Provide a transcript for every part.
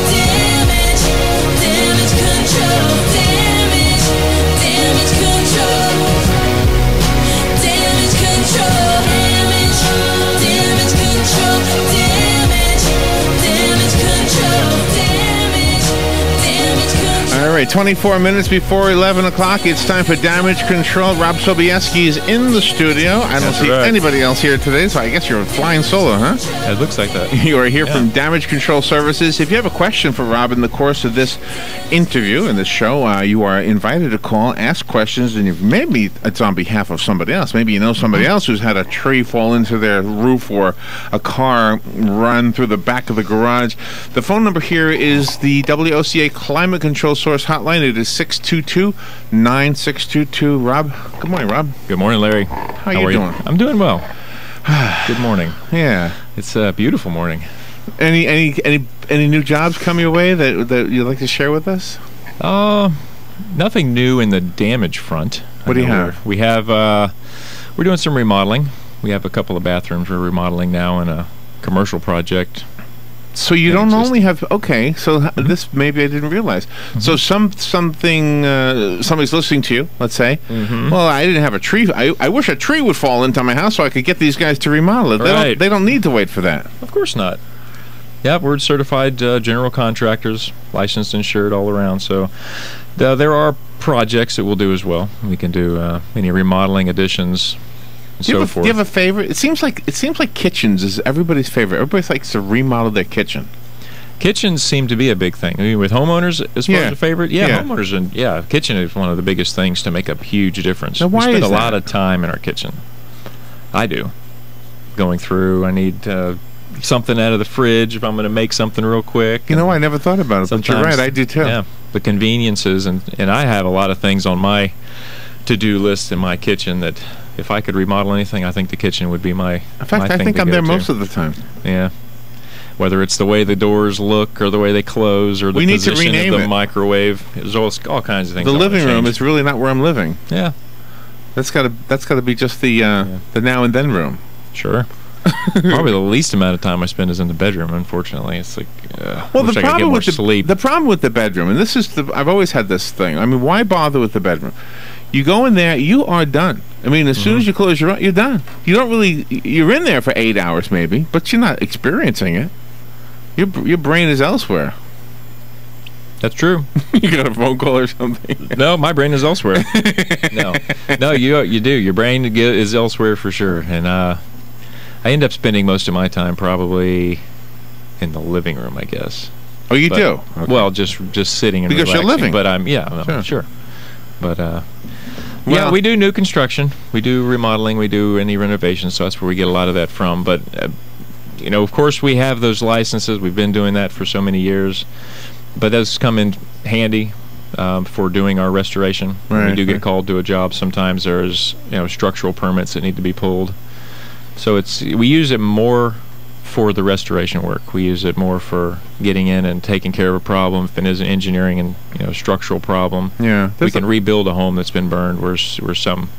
damage, damage control, damage, damage control, damage control, damage, damage control, damage, damage control, damage, damage control. All right, 24 minutes before 11 o'clock. It's time for Damage Control. Rob Sobieski is in the studio. I don't see anybody else here today, so I guess you're flying solo, huh? It looks like that. You are here from Damage Control Services. If you have a question for Rob in the course of this interview and this show, you are invited to call, ask questions, and maybe it's on behalf of somebody else. Maybe you know somebody else who's had a tree fall into their roof or a car run through the back of the garage. The phone number here is the WOCA Climate Control Source Hotline. It is 622-9622. Rob, good morning, Rob. Good morning, Larry. How are you doing? I'm doing well. Good morning. Yeah, it's a beautiful morning. Any new jobs come your way that you'd like to share with us? Nothing new in the damage front. What do you have? We have we're doing some remodeling. We have a couple of bathrooms we're remodeling now in a commercial project. So you don't only have, okay, so this maybe I didn't realize. So somebody's listening to you, let's say. Well, I didn't have a tree. I wish a tree would fall into my house so I could get these guys to remodel it. They don't need to wait for that. Of course not. Yeah, we're certified general contractors, licensed, insured all around. So there are projects that we'll do as well. We can do any remodeling, additions, and so forth. Do you have a favorite? It seems like kitchens is everybody's favorite. Everybody likes to remodel their kitchen. Kitchens seem to be a big thing. I mean, with homeowners as far as a favorite, homeowners, and kitchen is one of the biggest things to make a huge difference. Now, why we spend is a that? lot of time in our kitchen. I do. Going through, I need something out of the fridge if I'm going to make something real quick. You know, I never thought about it, but you're right, I do too. Yeah, the conveniences, and I have a lot of things on my to-do list in my kitchen that if I could remodel anything, I think the kitchen would be my In fact, I think I'm there most of the time. Yeah. Whether it's the way the doors look or the way they close or the position of the microwave. There's all kinds of things. The living room is really not where I'm living. Yeah. That's got to be just the now and then room. Sure. Probably the least amount of time I spend is in the bedroom. Unfortunately, it's like well, the problem with the problem with the bedroom, and this is I've always had this thing. I mean, why bother with the bedroom? You go in there, you are done. I mean, as soon as you close your eyes, you're done. You don't really. You're in there for 8 hours maybe, but you're not experiencing it. Your brain is elsewhere. That's true. You got a phone call or something? No, my brain is elsewhere. No, you do. Your brain is elsewhere for sure, and I end up spending most of my time probably in the living room, I guess. Oh, you do? Okay. Well, just sitting and because relaxing. You're living. But I'm sure. But yeah, we do new construction, we do remodeling, we do any renovations. So that's where we get a lot of that from. But you know, of course, we have those licenses. We've been doing that for so many years. But those come in handy for doing our restoration. Right, we do get called to a job. Sometimes there's structural permits that need to be pulled. So we use it more for the restoration work. We use it more for getting in and taking care of a problem. If it is an engineering and structural problem, we can rebuild a home that's been burned. Where some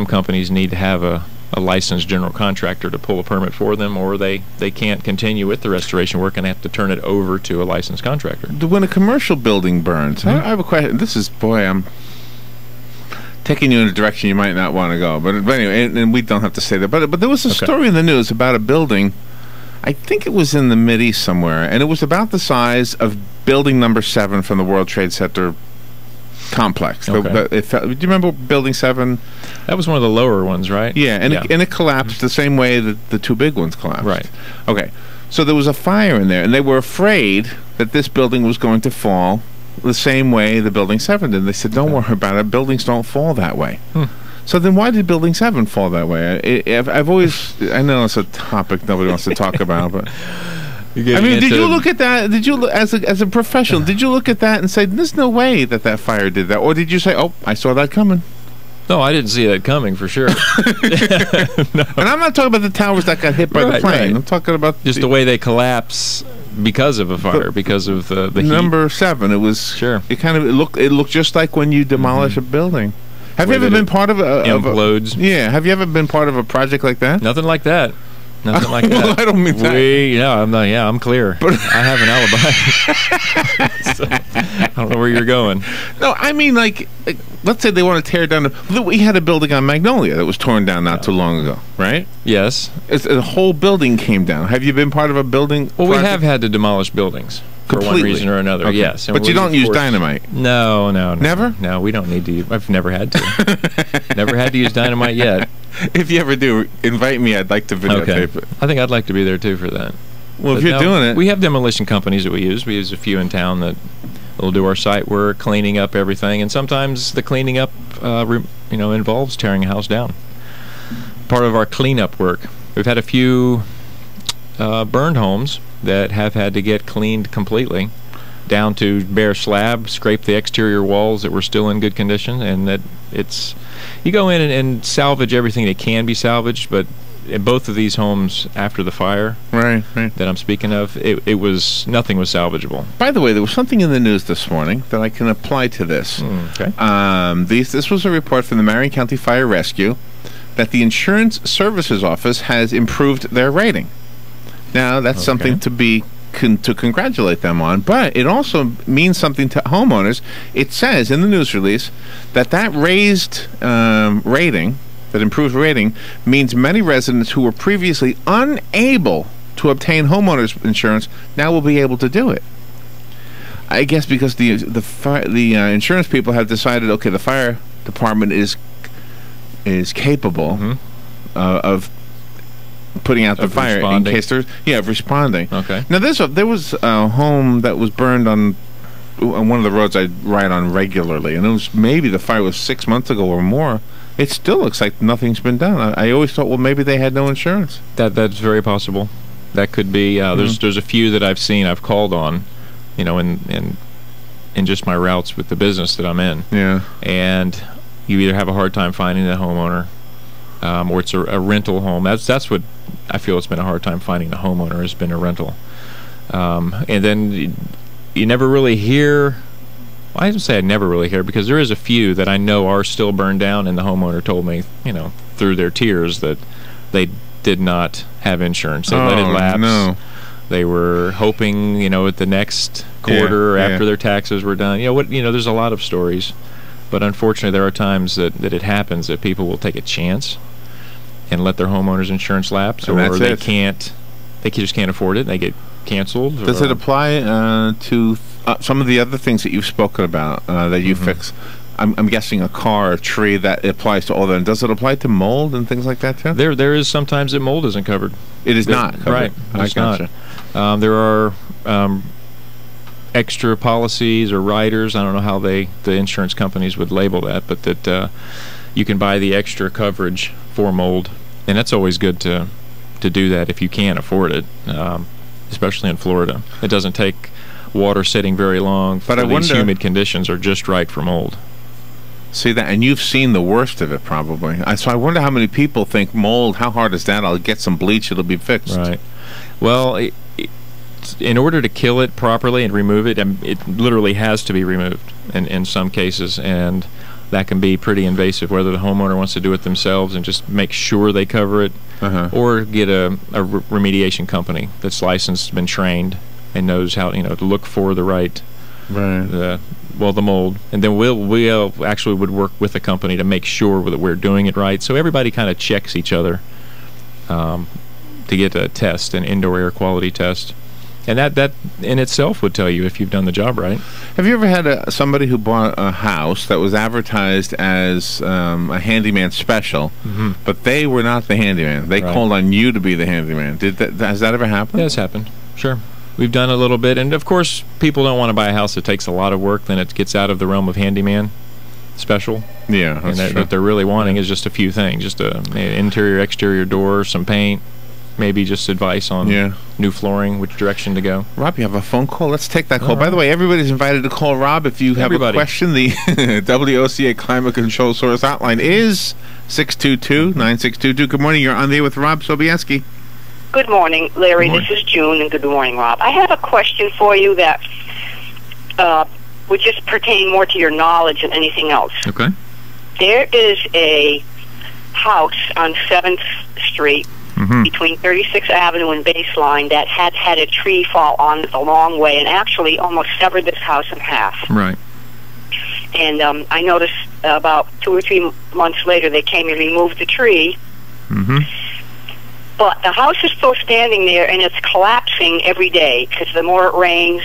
companies need to have a licensed general contractor to pull a permit for them, or they can't continue with the restoration work and have to turn it over to a licensed contractor. When a commercial building burns, I have a question. This is, boy, I'm taking you in a direction you might not want to go. But anyway, and we don't have to say that. But there was a story in the news about a building, I think it was in the Mideast somewhere, and it was about the size of building number 7 from the World Trade Center complex. Okay. Do you remember Building 7? That was one of the lower ones, right? Yeah, and it collapsed the same way that the 2 big ones collapsed. Right. Okay. So there was a fire in there, and they were afraid that this building was going to fall the same way the Building 7 did. They said, don't worry about it. Buildings don't fall that way. So then why did Building 7 fall that way? I've always... I know it's a topic nobody wants to talk about, but... I mean, did you look at that? Did you, as a professional, did you look at that and say, "There's no way that fire did that," or did you say, "Oh, I saw that coming"? No, I didn't see that coming for sure. No. And I'm not talking about the towers that got hit by the plane. Right. I'm talking about just the way they collapse because of a fire, because of the heat. Number 7. It was It looked just like when you demolish a building. Have you ever been part of a implodes? Yeah. Have you ever been part of a project like that? Nothing like that. Nothing like that. Well, I don't mean that. I'm clear. But I have an alibi. So, I don't know where you're going. No, I mean, like, let's say they want to tear down. We had a building on Magnolia that was torn down not too long ago, right? Yes. A whole building came down. Have you been part of a building? Well, we have had to demolish buildings for one reason or another. Okay. Yes, but you don't use dynamite. No. Never? No, we don't need to. I've never had to. Never had to use dynamite yet. If you ever do, invite me. I'd like to videotape it. I think I'd like to be there too for that. Well, if you're doing it, we have demolition companies that we use. We use a few in town that will do our site work, cleaning up everything, and sometimes the cleaning up, involves tearing a house down. Part of our cleanup work, we've had a few burned homes that have had to get cleaned completely, down to bare slab, scrape the exterior walls that were still in good condition, and that you go in and salvage everything that can be salvaged, but in both of these homes after the fire right. that I'm speaking of, nothing was salvageable. By the way, there was something in the news this morning that I can apply to this. Okay. This was a report from the Marion County Fire Rescue that the Insurance Services Office has improved their rating. Now, that's something to congratulate them on, but it also means something to homeowners. It says in the news release that raised rating, that improved rating, means many residents who were previously unable to obtain homeowners insurance now will be able to do it. I guess because the insurance people have decided, okay, the fire department is capable of putting out the fire responding. In case there's responding. Okay. Now there was a home that was burned on one of the roads I ride on regularly, and it was maybe the fire was 6 months ago or more. It still looks like nothing's been done. I always thought, well, maybe they had no insurance. That's very possible. That could be. There's a few that I've called on, in just my routes with the business that I'm in. Yeah. And you either have a hard time finding the homeowner, or it's a rental home. That's what I feel it's been a hard time finding. The homeowner has been a rental, and then you never really hear. Well, I don't say I never really hear, because there is a few that I know are still burned down, and the homeowner told me, through their tears, that they did not have insurance. They let it lapse. No. They were hoping, at the next quarter or after their taxes were done. There's a lot of stories. But unfortunately, there are times that it happens that people will take a chance and let their homeowner's insurance lapse, or they just can't afford it. They get canceled. Does it apply to some of the other things that you've spoken about that you fix? I'm guessing a car, a tree, that applies to all of them. Does it apply to mold and things like that too? There is sometimes that mold isn't covered. It is not covered. Right. I gotcha. There are extra policies or riders. I don't know how the insurance companies would label that, but that you can buy the extra coverage for mold, and that's always good to do that if you can afford it, especially in Florida. It doesn't take water sitting very long, but these humid conditions are just right for mold. See that, and you've seen the worst of it probably. So I wonder how many people think mold, how hard is that? I'll get some bleach, it'll be fixed. Right. Well, in order to kill it properly and remove it, it literally has to be removed in some cases, and that can be pretty invasive, whether the homeowner wants to do it themselves and just make sure they cover it, or get a remediation company that's licensed, been trained, and knows how to look for the right the mold, and then we actually would work with the company to make sure that we're doing it right. So everybody kind of checks each other to get a test, an indoor air quality test, and that in itself would tell you if you've done the job right. Have you ever had somebody who bought a house that was advertised as a handyman special, but they were not the handyman? They called on you to be the handyman. Has that ever happened? Yeah, it's happened. Sure. We've done a little bit, and of course people don't want to buy a house that takes a lot of work, then it gets out of the realm of handyman special. Yeah, that's and true. what they're really wanting is just a few things, just an interior, exterior door, some paint, maybe just advice on new flooring, which direction to go. Rob, you have a phone call? Let's take that call. By the way, everybody's invited to call Rob if you have a question. The WOCA Climate Control Source Hotline is 622-9622. Good morning. You're on there with Rob Sobieski. Good morning, Larry. This is June, and good morning, Rob. I have a question for you that would just pertain more to your knowledge than anything else. Okay. There is a house on 7th Street between 36th Avenue and Baseline that had had a tree fall on it a long way and actually almost severed this house in half. Right. And I noticed about 2 or 3 months later they came and removed the tree. But the house is still standing there, and it's collapsing every day because the more it rains,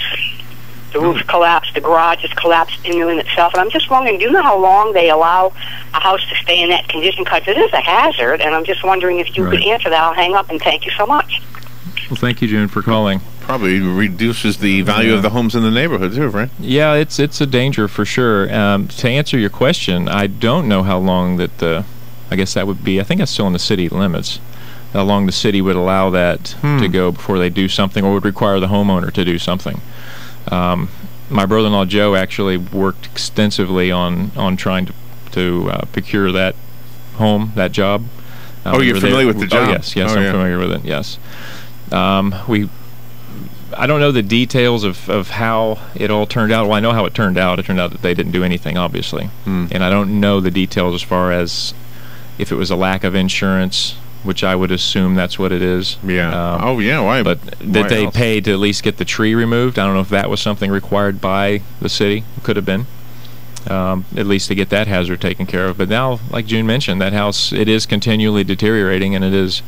the roof's collapsed, the garage is collapsed in itself. And I'm just wondering, do you know how long they allow a house to stay in that condition? Because it is a hazard, and I'm just wondering if you could answer that. I'll hang up, and thank you so much. Well, thank you, June, for calling. Probably reduces the value of the homes in the neighborhood, too, right? Yeah, it's a danger for sure. To answer your question, I don't know how long that I guess that would be. I think that's still in the city limits. How long the city would allow that to go before they do something, or would require the homeowner to do something. My brother-in-law Joe actually worked extensively on trying to procure that home, that job. Oh, you're familiar with the job? Oh, yes, I'm familiar with it. Yes. I don't know the details of how it all turned out. Well, I know how it turned out. It turned out that they didn't do anything, obviously. And I don't know the details as far as if it was a lack of insurance, which I would assume that's what it is. Yeah. Why? But that they paid to at least get the tree removed. I don't know if that was something required by the city. It could have been. At least to get that hazard taken care of. But now, like June mentioned, that house, it is continually deteriorating, and it is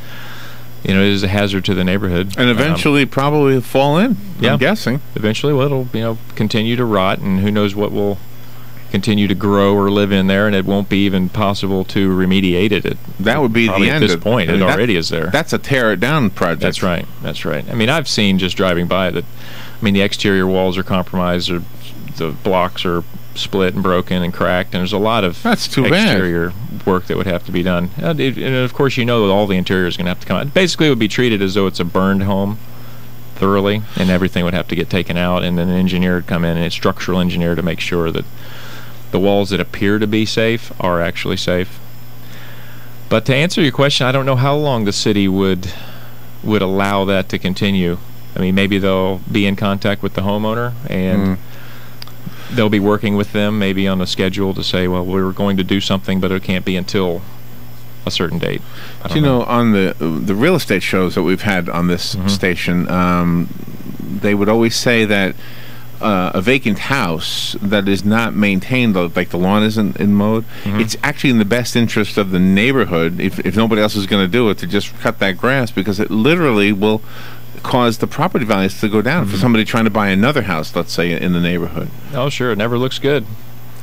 a hazard to the neighborhood. And eventually probably fall in, I'm guessing. Eventually, well, it'll continue to rot, and who knows what will continue to grow or live in there, and it won't be even possible to remediate it. That would be the end. At this point, it already is there. That's a tear it down project. That's right. I mean, I've seen just driving by that. I mean, the exterior walls are compromised, or the blocks are split and broken and cracked, and there's a lot of exterior work that would have to be done. And of course, all the interior is going to have to come out. Basically, it would be treated as though it's a burned home thoroughly, and everything would have to get taken out, and then an engineer would come in, and a structural engineer, to make sure that the walls that appear to be safe are actually safe. But to answer your question, I don't know how long the city would allow that to continue. I mean, maybe they'll be in contact with the homeowner, and they'll be working with them maybe on a schedule to say, well, we're going to do something, but it can't be until a certain date. I don't know. On the real estate shows that we've had on this station, they would always say that a vacant house that is not maintained, like the lawn isn't in mode, it's actually in the best interest of the neighborhood, if nobody else is going to do it, to just cut that grass, because it literally will cause the property values to go down for somebody trying to buy another house, let's say, in the neighborhood. Oh, sure. It never looks good.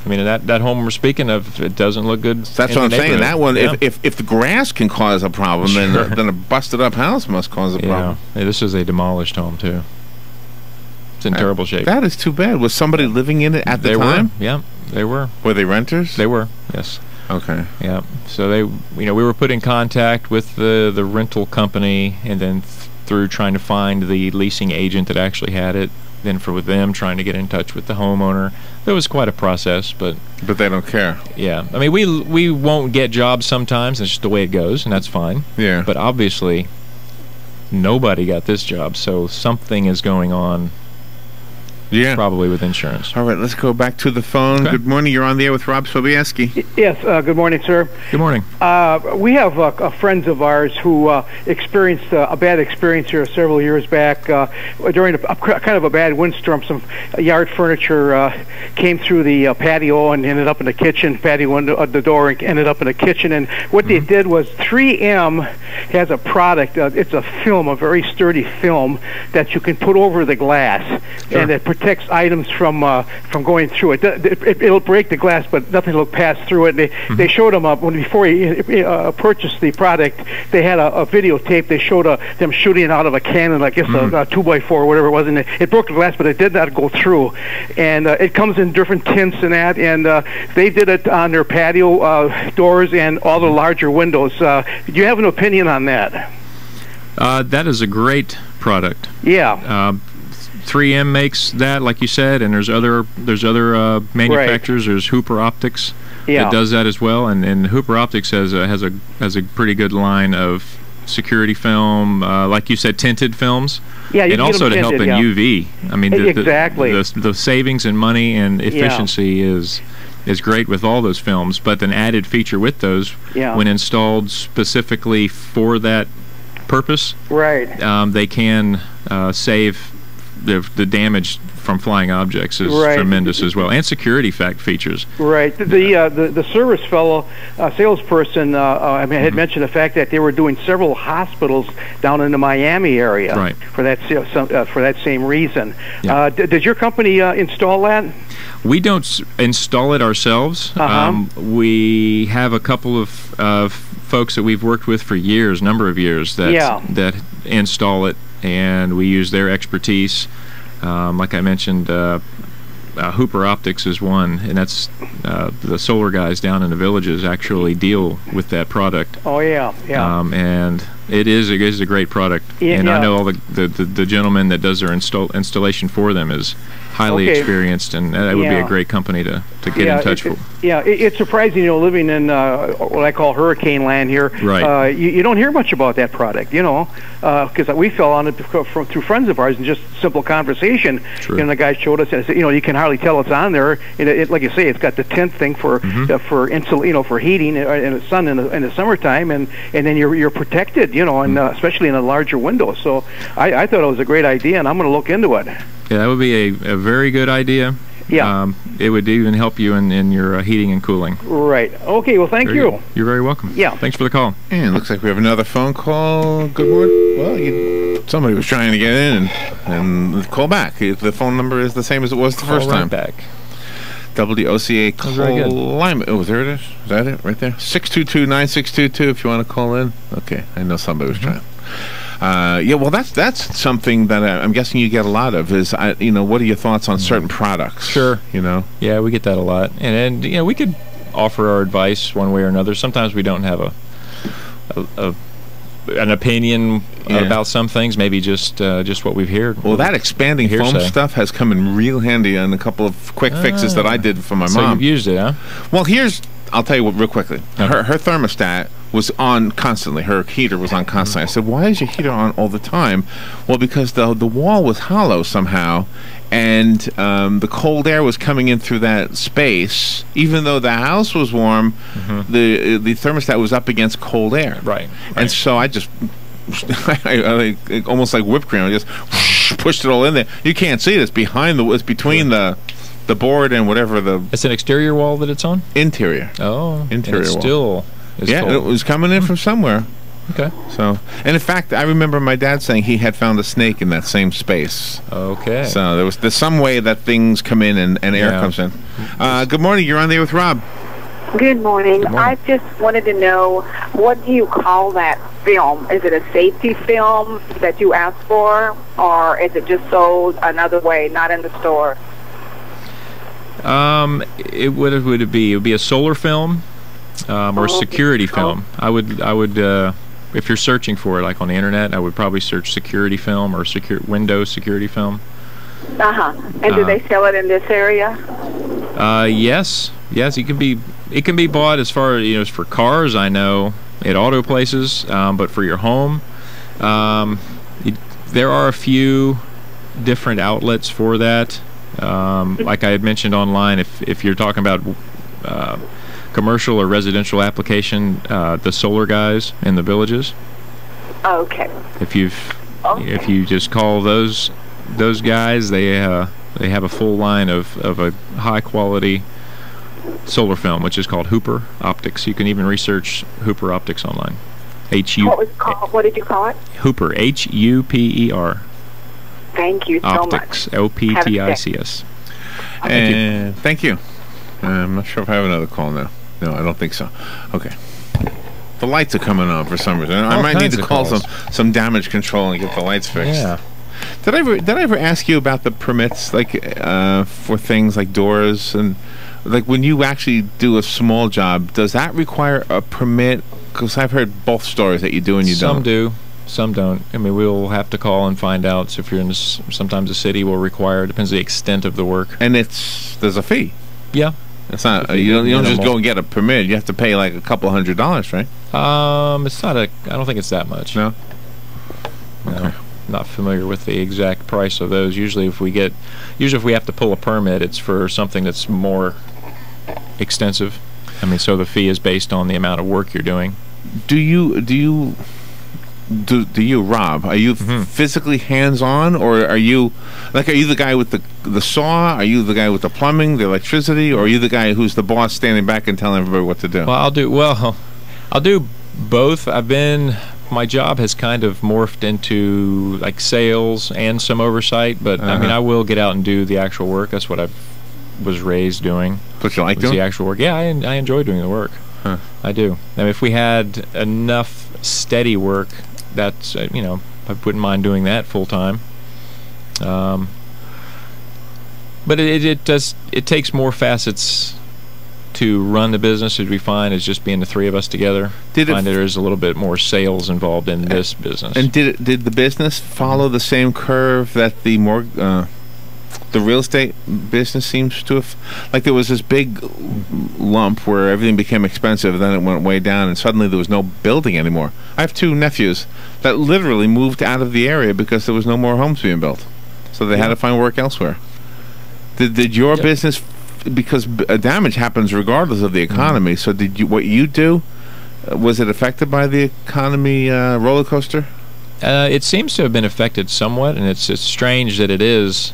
I mean, that home we're speaking of, it doesn't look good. That's what I'm saying. That one, if the grass can cause a problem, then a busted up house must cause a problem. Yeah, this is a demolished home, too. It's in terrible shape. That is too bad. Was somebody living in it at the time? Yeah, they were. Were they renters? They were, yes. Okay. Yeah. So we were put in contact with the rental company, and then through trying to find the leasing agent that actually had it, then with them trying to get in touch with the homeowner. There was quite a process, but they don't care. Yeah. I mean, we won't get jobs sometimes. It's just the way it goes, and that's fine. Yeah. But obviously, nobody got this job, so something is going on. Yeah. Probably with insurance. All right, let's go back to the phone. Okay. Good morning. You're on the air with Rob Sobieski. Yes, good morning, sir. Good morning. We have friends of ours who experienced a bad experience here several years back. During kind of a bad windstorm, some yard furniture came through the patio and ended up in the kitchen. Patio under the door and ended up in the kitchen. And what they did was 3M has a product. It's a film, a very sturdy film that you can put over the glass. Sure. And it protects items from going through it. It'll break the glass, but nothing will pass through it. And they showed him before he purchased the product. They had a videotape. They showed them shooting out of a cannon, I guess a 2x4 or whatever it was, and it broke the glass, but it did not go through. And it comes in different tints and that. And they did it on their patio doors and all the larger windows. Do you have an opinion on that? That is a great product. Yeah. 3M makes that, like you said, and there's other manufacturers. Right. There's Hooper Optics that does that as well, and Hooper Optics has a pretty good line of security film, like you said, tinted films. Yeah, and also to help in UV. I mean, exactly. The savings in money and efficiency is great with all those films, but an added feature with those, when installed specifically for that purpose, Right. they can save the damage from flying objects is Right. tremendous as well, and security features. Right. The service fellow, salesperson, had mentioned the fact that they were doing several hospitals down in the Miami area Right. for that same reason. Yeah. Does your company install that? We don't install it ourselves. We have a couple of folks that we've worked with for years, number of years, that install it, and we use their expertise. Like I mentioned, Hooper Optics is one, and that's the solar guys down in the villages actually deal with that product. Oh yeah. And it is a great product, and I know all the gentleman that does their installation for them is highly experienced, and that would be a great company to get in touch with. It's surprising, living in what I call hurricane land here. Right. You don't hear much about that product, because we fell on it through friends of ours in just simple conversation. True. And the guy showed us, and said, you can hardly tell it's on there. And like you say, it's got the tint thing for for heating and the sun in the summertime, and then you're protected, and especially in a larger window. So I thought it was a great idea, and I'm going to look into it. Yeah, that would be a very good idea. Yeah. It would even help you in your heating and cooling. Right. Okay, well, thank you. You're very welcome. Yeah. Thanks for the call. And it looks like we have another phone call. Good morning. Well, somebody was trying to get in and call back. The phone number is the same as it was the first time. Back. WOCA Climate. Oh, there it is. Is that it right there? 622-9622 if you want to call in. Okay, I know somebody was trying. Well, that's something that I'm guessing you get a lot of is, what are your thoughts on certain products? Sure. Yeah, we get that a lot. And we could offer our advice one way or another. Sometimes we don't have an opinion about some things, maybe just what we've heard. Well, that expanding foam stuff has come in real handy on a couple of quick fixes that I did for my mom. So you've used it, huh? Well, I'll tell you what real quickly. Her thermostat was on constantly. Her heater was on constantly. I said, why is your heater on all the time? Well, because the wall was hollow somehow, and the cold air was coming in through that space. Even though the house was warm, the thermostat was up against cold air. Right. And so I just, I almost like whipped cream, I just pushed it all in there. You can't see it. It's behind it's between the board and whatever It's an exterior wall that it's on? Interior. Oh. Interior wall. Still is cold. It was coming in from somewhere. Okay. So, and in fact, I remember my dad saying he had found a snake in that same space. Okay. So there's some way that things come in and air comes in. Good morning. You're on there with Rob. Good morning. Good morning. I just wanted to know, what do you call that film? Is it a safety film that you ask for, or is it just sold another way, not in the store? It would be a solar film, or security film. I would if you're searching for it, like on the internet, I would probably search security film or Windows security film. And do they sell it in this area? Yes. It can be bought as far as for cars. I know at auto places, but for your home, there are a few different outlets for that. Like I had mentioned online, if you're talking about commercial or residential application, the solar guys in the villages. Okay. If you just call those guys, they have a full line of a high quality solar film, which is called Hooper Optics. You can even research Hooper Optics online. What did you call it? Hooper, H-U-P-E-R. Thank you so Optics, much. O-P-T-I-C-S. And thank you. I'm not sure if I have another call now. No, I don't think so. Okay. The lights are coming on for some reason. I might need to call some damage control and get the lights fixed. Yeah. Did I ever ask you about the permits, like for things like doors and like when you actually do a small job? Does that require a permit? Because I've heard both stories that you do and you don't. Some do. Some don't. I mean, we'll have to call and find out. So if you're in sometimes the city will require. It depends on the extent of the work. And there's a fee. Yeah. It's not. You don't just go and get a permit. You have to pay like a couple $100s, right? It's not I don't think it's that much. No. No. Not familiar with the exact price of those. Usually if we have to pull a permit, it's for something that's more extensive. I mean, so the fee is based on the amount of work you're doing. Do you do you, Rob? Are you physically hands-on, or are you the guy with the saw? Are you the guy with the plumbing, the electricity, or are you the guy who's the boss standing back and telling everybody what to do? Well, I'll do both. My job has kind of morphed into like sales and some oversight, but I mean, I will get out and do the actual work. That's what I was raised doing. What you like doing? The actual work. Yeah, I enjoy doing the work. Huh. I do. I mean, if we had enough steady work, that's I wouldn't mind doing that full time. But it takes more facets to run the business, as we find, as just being the three of us together. Find there's a little bit more sales involved in this business. And did the business follow the same curve that the real estate business seems to have? Like, there was this big lump where everything became expensive, and then it went way down, and suddenly there was no building anymore. I have two nephews that literally moved out of the area because there was no more homes being built, so they had to find work elsewhere. Did your business, because damage happens regardless of the economy, so what you do, was it affected by the economy roller coaster? It seems to have been affected somewhat, and it's strange that it is.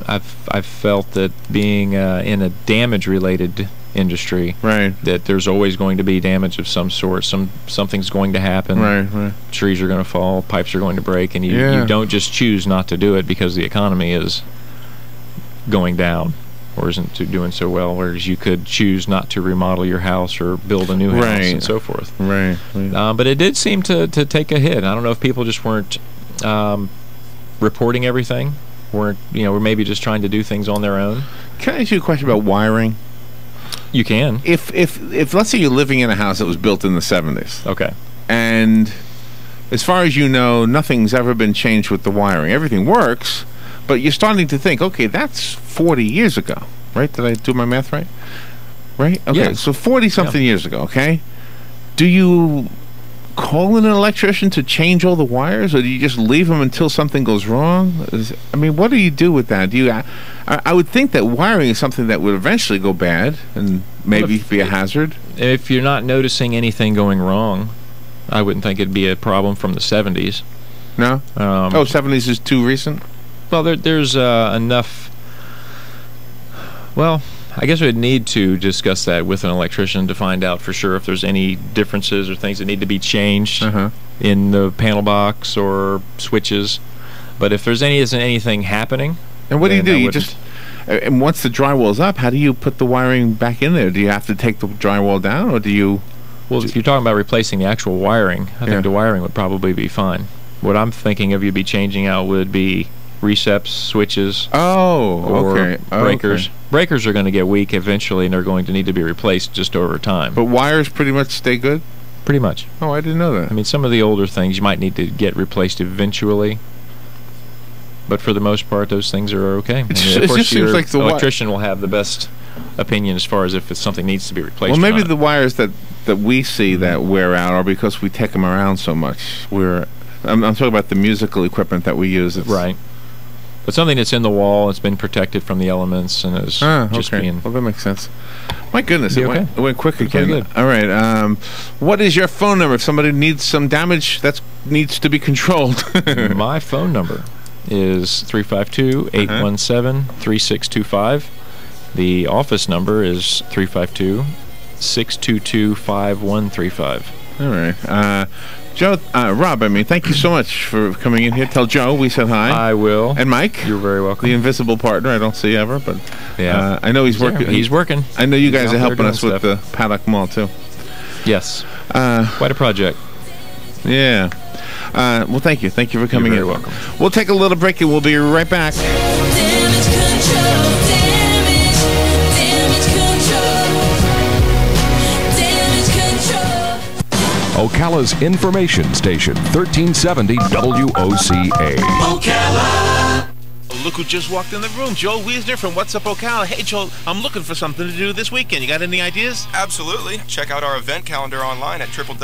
I've felt that being in a damage-related industry, right, that there's always going to be damage of some sort. Something's going to happen. Right. Trees are going to fall, pipes are going to break, and you don't just choose not to do it because the economy is going down or isn't doing so well, whereas you could choose not to remodel your house or build a new house and so forth. Right. But it did seem to take a hit. I don't know if people just weren't reporting everything, were maybe just trying to do things on their own. Can I ask you a question about wiring? You can. If let's say you're living in a house that was built in the 70s. Okay. And as far as you know, nothing's ever been changed with the wiring. Everything works, but you're starting to think, okay, that's 40 years ago, right? Did I do my math right? Right? Okay, yeah. So 40-something years ago, okay? Do you call in an electrician to change all the wires, or do you just leave them until something goes wrong? What do you do with that? I would think that wiring is something that would eventually go bad and maybe be a hazard. If you're not noticing anything going wrong, I wouldn't think it'd be a problem from the 70s. No? 70s is too recent? Well, there's enough... Well, I guess we'd need to discuss that with an electrician to find out for sure if there's any differences or things that need to be changed in the panel box or switches. But if there's isn't anything happening... And what do you do? You just... And once the drywall's up, how do you put the wiring back in there? Do you have to take the drywall down, or do you... Well, if you're talking about replacing the actual wiring, I think the wiring would probably be fine. What I'm thinking of you'd be changing out would be receps, switches, or breakers. Okay. Breakers are going to get weak eventually, and they're going to need to be replaced just over time. But wires pretty much stay good? Pretty much. Oh, I didn't know that. I mean, some of the older things you might need to get replaced eventually, but for the most part, those things are okay. It just seems like the electrician will have the best opinion as far as if something needs to be replaced. Well, maybe the wires that we see that wear out are because we take them around so much. I'm talking about the musical equipment that we use. Right. But something that's in the wall, it's been protected from the elements, and is just being... Well, that makes sense. My goodness, it went quick again. Good. All right. What is your phone number if somebody needs some damage that needs to be controlled? My phone number is 352-817-3625. The office number is 352-622-5135. All right. Joe, Rob, thank you so much for coming in here. Tell Joe we said hi. I will. And Mike. You're very welcome. The invisible partner I don't see ever, but yeah, I know he's working. He's working. I know you guys are helping us with the Paddock Mall, too. Yes. Quite a project. Yeah. Well, thank you. Thank you for coming in. You're very welcome. We'll take a little break, and we'll be right back. Damage control, damage control. Ocala's information station, 1370 WOCA. Ocala. Look who just walked in the room. Joel Wiesner from What's Up Ocala. Hey, Joel, I'm looking for something to do this weekend. You got any ideas? Absolutely. Check out our event calendar online at www.